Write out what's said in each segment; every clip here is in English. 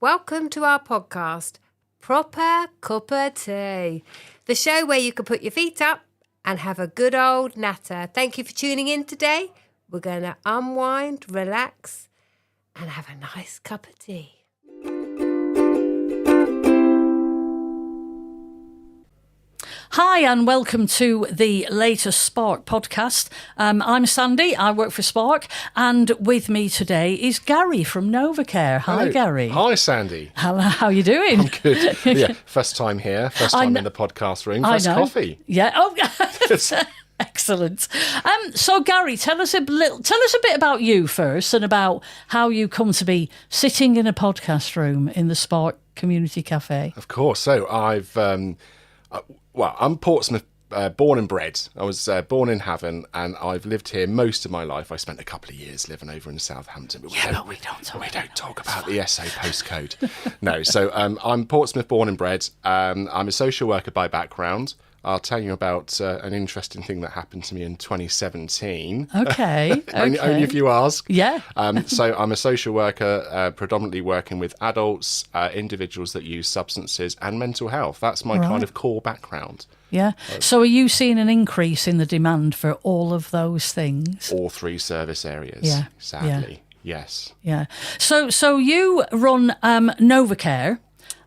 Welcome to our podcast, Proper Cuppa Tea, the show where you can put your feet up and have a good old natter. Thank you for tuning in today. We're going to unwind, relax, and have a nice cup of tea. Hi and welcome to the latest Spark podcast. I'm Sandie, I work for Spark, and with me today is Gary from Novacare. Hi, Hello. Gary. Hi, Sandie. Hello, how are you doing? I'm good. Yeah, first time here, first time in the podcast room, first coffee. Yeah. Oh, excellent. So, Gary, tell us a bit about you first, and about how you come to be sitting in a podcast room in the Spark Community Cafe. Of course. So I'm Portsmouth, born and bred. I was born in Havant, and I've lived here most of my life. I spent a couple of years living over in Southampton. But we don't talk about the SA postcode. No, so I'm Portsmouth, born and bred. I'm a social worker by background. I'll tell you about an interesting thing that happened to me in 2017. Okay. Only if you ask. Yeah. So I'm a social worker, predominantly working with adults, individuals that use substances and mental health. That's my kind of core background. Yeah. So are you seeing an increase in the demand for all of those things? All three service areas, Yeah. sadly. Yeah. Yes. Yeah. So you run Novacare.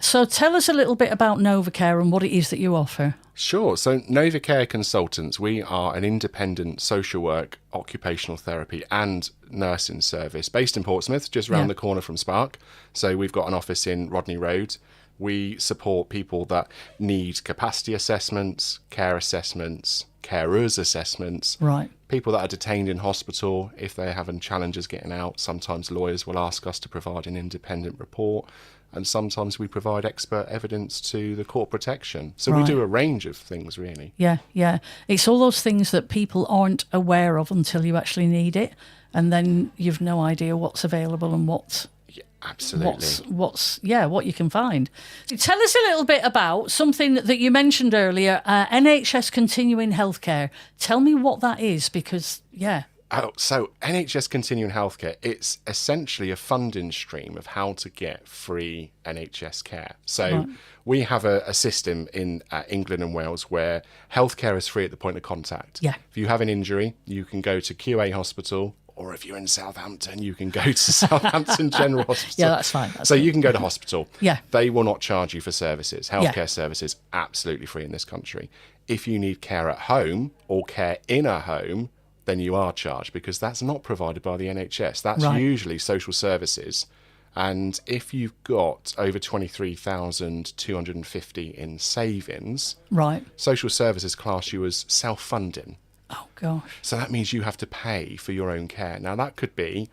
So tell us a little bit about Novacare and what it is that you offer. Sure. So Novacare Consultants, we are an independent social work, occupational therapy and nursing service based in Portsmouth, just round the corner from Spark. So we've got an office in Rodney Road. We support people that need capacity assessments, care assessments, carers assessments. Right. People that are detained in hospital, if they're having challenges getting out, sometimes lawyers will ask us to provide an independent report. And sometimes we provide expert evidence to the court protection. So we do a range of things, really. Yeah, yeah. It's all those things that people aren't aware of until you actually need it. And then you've no idea what's available and what you can find. Tell us a little bit about something that you mentioned earlier, NHS Continuing Healthcare. Tell me what that is, because, So NHS Continuing Healthcare, it's essentially a funding stream of how to get free NHS care. So we have a system in England and Wales where healthcare is free at the point of contact. Yeah. If you have an injury, you can go to QA Hospital, or if you're in Southampton, you can go to Southampton General Hospital. Yeah, that's fine. You can go to hospital. Yeah. They will not charge you for services. Healthcare services, absolutely free in this country. If you need care at home or care in a home, then you are charged, because that's not provided by the NHS. That's usually social services. And if you've got over 23,250 in savings, social services class you as self-funding. Oh, gosh. So that means you have to pay for your own care. Now, that could be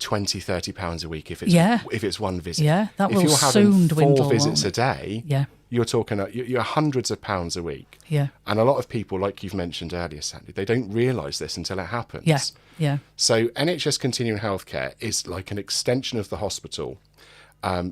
£20-30 a week if it's one visit. Yeah, that will soon dwindle. If you're having 4 visits a day, you're talking you're hundreds of pounds a week. Yeah. And a lot of people, like you've mentioned earlier, Sandie, they don't realise this until it happens. Yeah, yeah. So NHS Continuing Healthcare is like an extension of the hospital.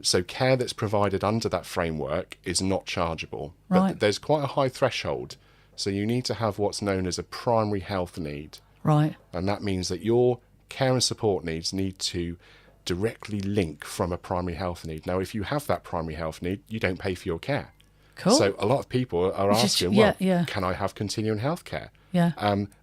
So care that's provided under that framework is not chargeable. But there's quite a high threshold. So you need to have what's known as a primary health need. Right. And that means that your care and support needs need to directly link from a primary health need. Now, if you have that primary health need, you don't pay for your care. Cool. So a lot of people are asking, can I have continuing health care? Yeah.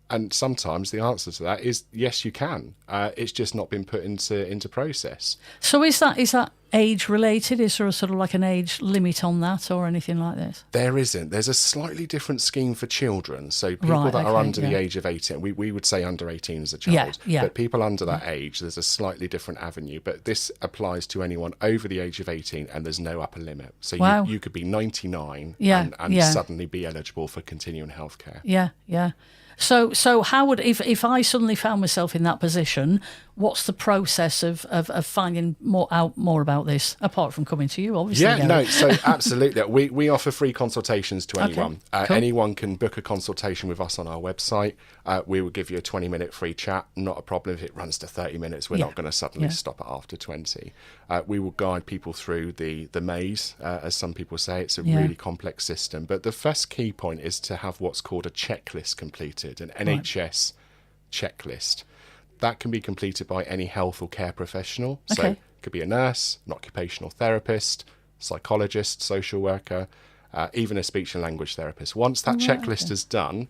And sometimes the answer to that is yes, you can. It's just not been put into process. So is that age related? Is there a sort of like an age limit on that or anything like this? There isn't. There's a slightly different scheme for children. So people that are under the age of 18, we would say under 18 as a child. Yeah. But people under that age, there's a slightly different avenue. But this applies to anyone over the age of 18, and there's no upper limit. So you could be 99 and suddenly be eligible for continuing healthcare. Yeah, yeah. So how would, if I suddenly found myself in that position, what's the process of finding out more about this, apart from coming to you, obviously? Yeah, no, so absolutely. We offer free consultations to anyone. Cool. Anyone can book a consultation with us on our website. We will give you a 20-minute free chat, not a problem. If it runs to 30 minutes, we're not going to suddenly stop it after 20. We will guide people through the maze, as some people say. It's a really complex system. But the first key point is to have what's called a checklist completed, an NHS checklist. That can be completed by any health or care professional. Okay. So Could be a nurse, an occupational therapist, psychologist, social worker, even a speech and language therapist. Once that checklist is done,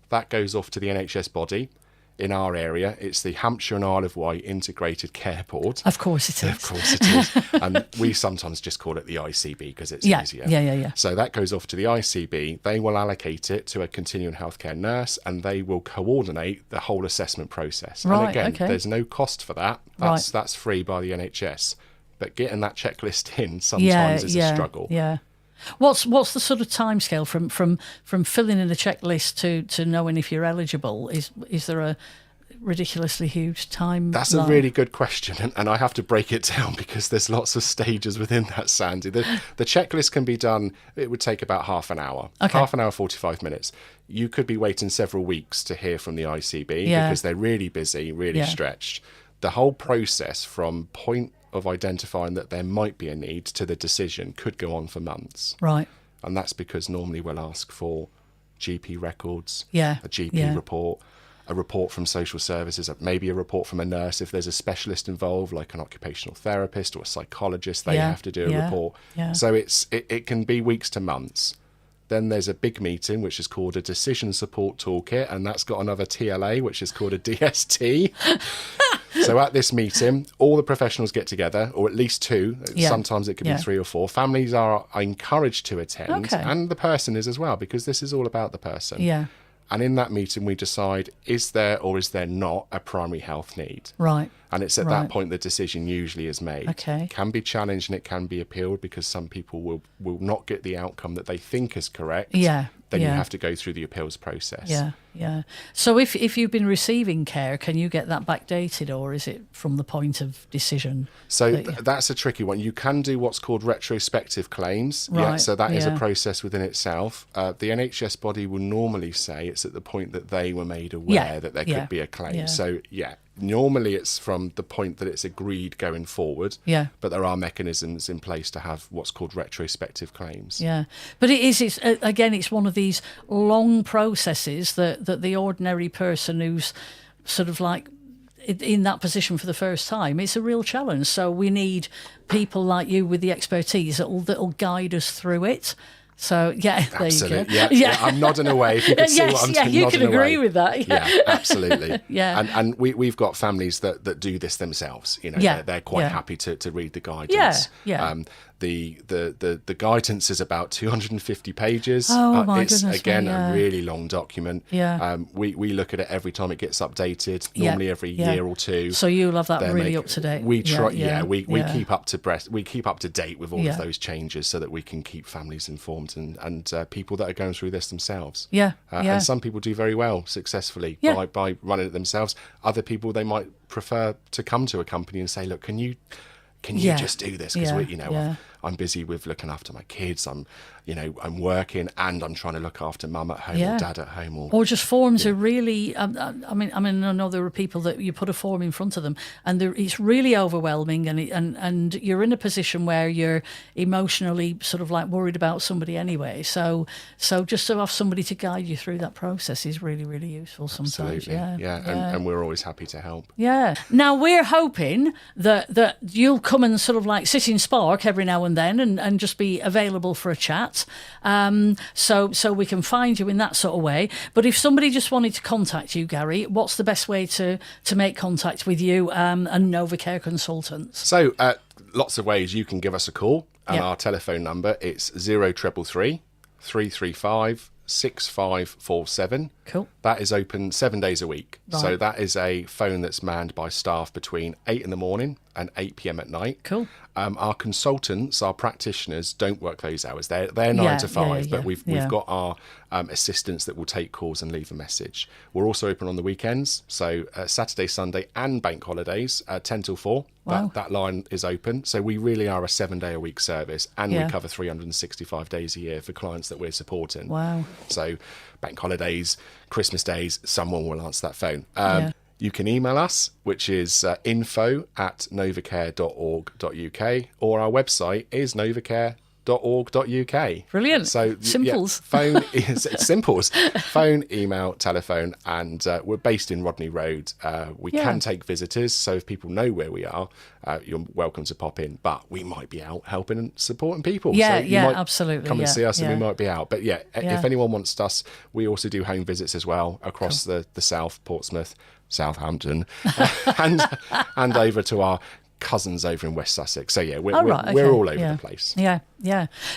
that goes off to the NHS body. In our area, it's the Hampshire and Isle of Wight Integrated Care Board. Of course it is. Of course it is. And we sometimes just call it the ICB because it's easier. Yeah. So that goes off to the ICB. They will allocate it to a continuing healthcare nurse and they will coordinate the whole assessment process. Right, and again, okay. there's no cost for that. That's free by the NHS. But getting that checklist in sometimes is a struggle. Yeah. What's the sort of timescale from filling in the checklist to knowing if you're eligible? Is there a ridiculously huge time? That's a really good question, and I have to break it down because there's lots of stages within that, Sandy. The checklist can be done, it would take about half an hour. Okay. Half an hour, 45 minutes. You could be waiting several weeks to hear from the ICB because they're really busy, really stretched. The whole process from point of identifying that there might be a need to the decision could go on for months. Right. And that's because normally we'll ask for GP records, a GP report, a report from social services, maybe a report from a nurse. If there's a specialist involved, like an occupational therapist or a psychologist, they have to do a report. Yeah. So it can be weeks to months. Then there's a big meeting, which is called a Decision Support Toolkit, and that's got another TLA, which is called a DST. So at this meeting, all the professionals get together, or at least two. Sometimes it could be 3 or 4. Families are encouraged to attend, and the person is as well, because this is all about the person. Yeah. And in that meeting, we decide, is there or is there not a primary health need? Right. And it's at that point the decision usually is made. Okay. It can be challenged and it can be appealed because some people will not get the outcome that they think is correct. Yeah. Then you have to go through the appeals process. Yeah. So if you've been receiving care, can you get that backdated, or is it from the point of decision? So that's a tricky one. You can do what's called retrospective claims. Right. Yeah, so that is a process within itself. The NHS body will normally say it's at the point that they were made aware that there could be a claim. Yeah. So normally it's from the point that it's agreed going forward. Yeah. But there are mechanisms in place to have what's called retrospective claims. Yeah. But it's one of these long processes that the ordinary person who's sort of like in that position for the first time, it's a real challenge. So we need people like you with the expertise that'll guide us through it. So there absolutely. you go. Yeah. I'm nodding away. If you can see what I'm doing, you can agree away. with that. Yeah, absolutely. Yeah. And we've got families that do this themselves. You know, they're quite happy to read the guidance. Yeah. The guidance is about 250 pages. Oh my it's goodness again me, a really long document. Yeah. We look at it every time it gets updated. Normally every year or two. So you'll have that really up to date. We try. We keep up to date with all of those changes so that we can keep families informed and people that are going through this themselves. And some people do very well successfully by running it themselves. Other people, they might prefer to come to a company and say, look, can you just do this? Because I'm busy with looking after my kids. I'm working and I'm trying to look after mum at home or dad at home. Or just forms are really, I know there are people that you put a form in front of them and it's really overwhelming and you're in a position where you're emotionally sort of like worried about somebody anyway. So just to have somebody to guide you through that process is really, really useful sometimes. Absolutely. And we're always happy to help. Yeah. Now we're hoping that you'll come and sort of like sit in Spark every now and then and just be available for a chat. So we can find you in that sort of way. But if somebody just wanted to contact you, Gary, what's the best way to make contact with you and Novacare Consultants? So lots of ways. You can give us a call, and our telephone number it's 0333 335 6547. Cool. That is open 7 days a week. Right. So that is a phone that's manned by staff between 8 in the morning and 8 p.m. at night. Cool. Our consultants, our practitioners, don't work those hours. They're 9 to 5, but we've got our assistants that will take calls and leave a message. We're also open on the weekends, so Saturday, Sunday, and bank holidays, 10 till 4. Wow. That line is open. So we really are a 7-day-a-week service, and we cover 365 days a year for clients that we're supporting. Wow. So bank holidays, Christmas days, someone will answer that phone. You can email us, which is info@novacare.org.uk, or our website is novacare.org.uk. sparks.org.uk. Brilliant. So Simples. It's simples. Phone, email, telephone, and we're based in Rodney Road. We can take visitors, so if people know where we are, you're welcome to pop in. But we might be out helping and supporting people. Yeah, so you might absolutely. come and see us, and we might be out. But if anyone wants us, we also do home visits as well across the South, Portsmouth, Southampton, and over to our cousins over in West Sussex. So we're all over the place. Yeah.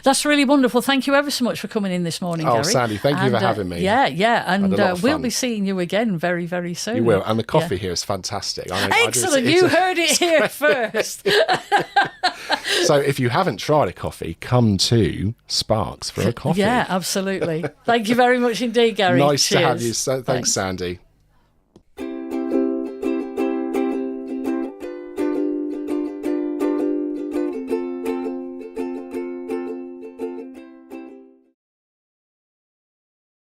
That's really wonderful. Thank you ever so much for coming in this morning, Gary. Sandie, thank you for having me. And we'll be seeing you again very, very soon. You will. And the coffee here is fantastic. Excellent. You heard it here first. So if you haven't tried a coffee, come to Sparks for a coffee. Yeah, absolutely. Thank you very much indeed, Gary. Nice Cheers. to have you. So, thanks, Sandie.